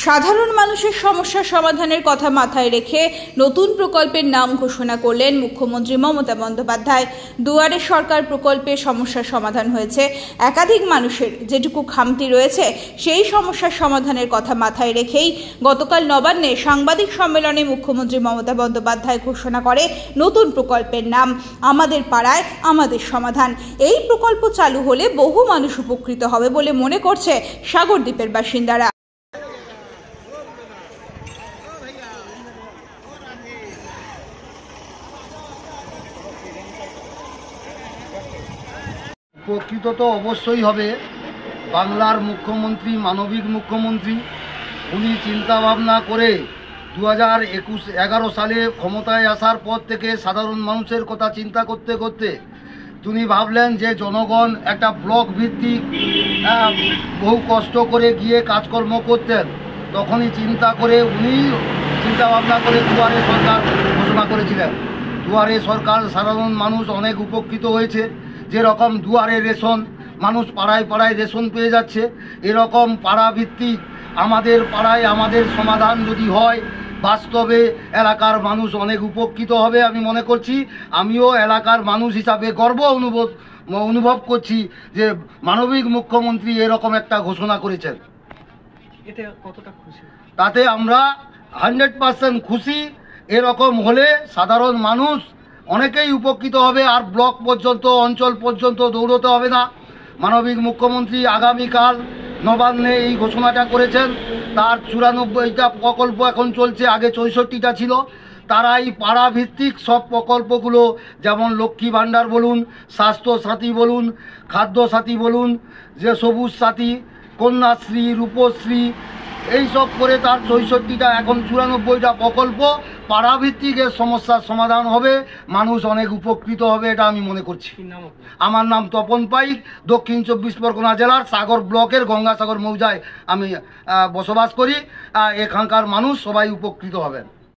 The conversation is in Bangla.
সাধারণ মানুষের সমস্যা সমাধানের কথা মাথায় রেখে নতুন প্রকল্পের নাম ঘোষণা করলেন মুখ্যমন্ত্রী মমতা বন্দ্যোপাধ্যায়। দুয়ারে সরকার প্রকল্পে সমস্যার সমাধান হয়েছে। একাধিক মানুষের যেটুকু খামতি রয়েছে সেই সমস্যার সমাধানের কথা মাথায় রেখেই গতকাল নবান্নে সাংবাদিক সম্মেলনে মুখ্যমন্ত্রী মমতা বন্দ্যোপাধ্যায় ঘোষণা করে নতুন প্রকল্পের নাম আমাদের পাড়ায় আমাদের সমাধান। এই প্রকল্প চালু হলে বহু মানুষ উপকৃত হবে বলে মনে করছে সাগরদ্বীপের বাসিন্দারা। উপকৃত তো অবশ্যই হবে। বাংলার মুখ্যমন্ত্রী, মানবিক মুখ্যমন্ত্রী, উনি চিন্তাভাবনা করে 2011 সালে ক্ষমতায় আসার পর থেকে সাধারণ মানুষের কথা চিন্তা করতে করতে তিনি ভাবলেন যে জনগণ একটা ব্লক ভিত্তিক বহু কষ্ট করে গিয়ে কাজকর্ম করতেন। তখনই চিন্তা করে উনি চিন্তাভাবনা করে দুয়ারে সরকার ঘোষণা করেছিলেন। দুয়ারে সরকার সাধারণ মানুষ অনেক উপকৃত হয়েছে। যেরকম দুয়ারে রেশন, মানুষ পাড়ায় পাড়ায় রেশন পেয়ে যাচ্ছে, এরকম পাড়া ভিত্তিক আমাদের পাড়ায় আমাদের সমাধান যদি হয়, বাস্তবে এলাকার মানুষ অনেক উপকৃত হবে আমি মনে করছি। আমিও এলাকার মানুষ হিসাবে গর্ব অনুভব করছি যে মানবিক মুখ্যমন্ত্রী এরকম একটা ঘোষণা করেছেন। এতে কতটা খুশি? তাতে আমরা 100% খুশি। এরকম হলে সাধারণ মানুষ অনেকেই উপকৃত হবে, আর ব্লক পর্যন্ত, অঞ্চল পর্যন্ত দৌড়তে হবে না। মানবিক মুখ্যমন্ত্রী আগামীকাল নবান্নে এই ঘোষণাটা করেছেন। তার 94টা প্রকল্প এখন চলছে, আগে 64টা ছিল। তারা এই পাড়া ভিত্তিক সব প্রকল্পগুলো, যেমন লক্ষ্মী ভাণ্ডার বলুন, স্বাস্থ্যসাথী বলুন, খাদ্যসাথী বলুন, যে সবুজ সাথী, কন্যাশ্রী, রূপশ্রী, এই সব করে তার 64টা এখন 94টা প্রকল্প পাড়াভিত্তিক এর সমস্যার সমাধান হবে, মানুষ অনেক উপকৃত হবে, এটা আমি মনে করছি। আমার নাম তপন পাইক, দক্ষিণ 24 পরগনা জেলার সাগর ব্লকের গঙ্গাসাগর মৌজায় আমি বসবাস করি। এখানকার মানুষ সবাই উপকৃত হবেন।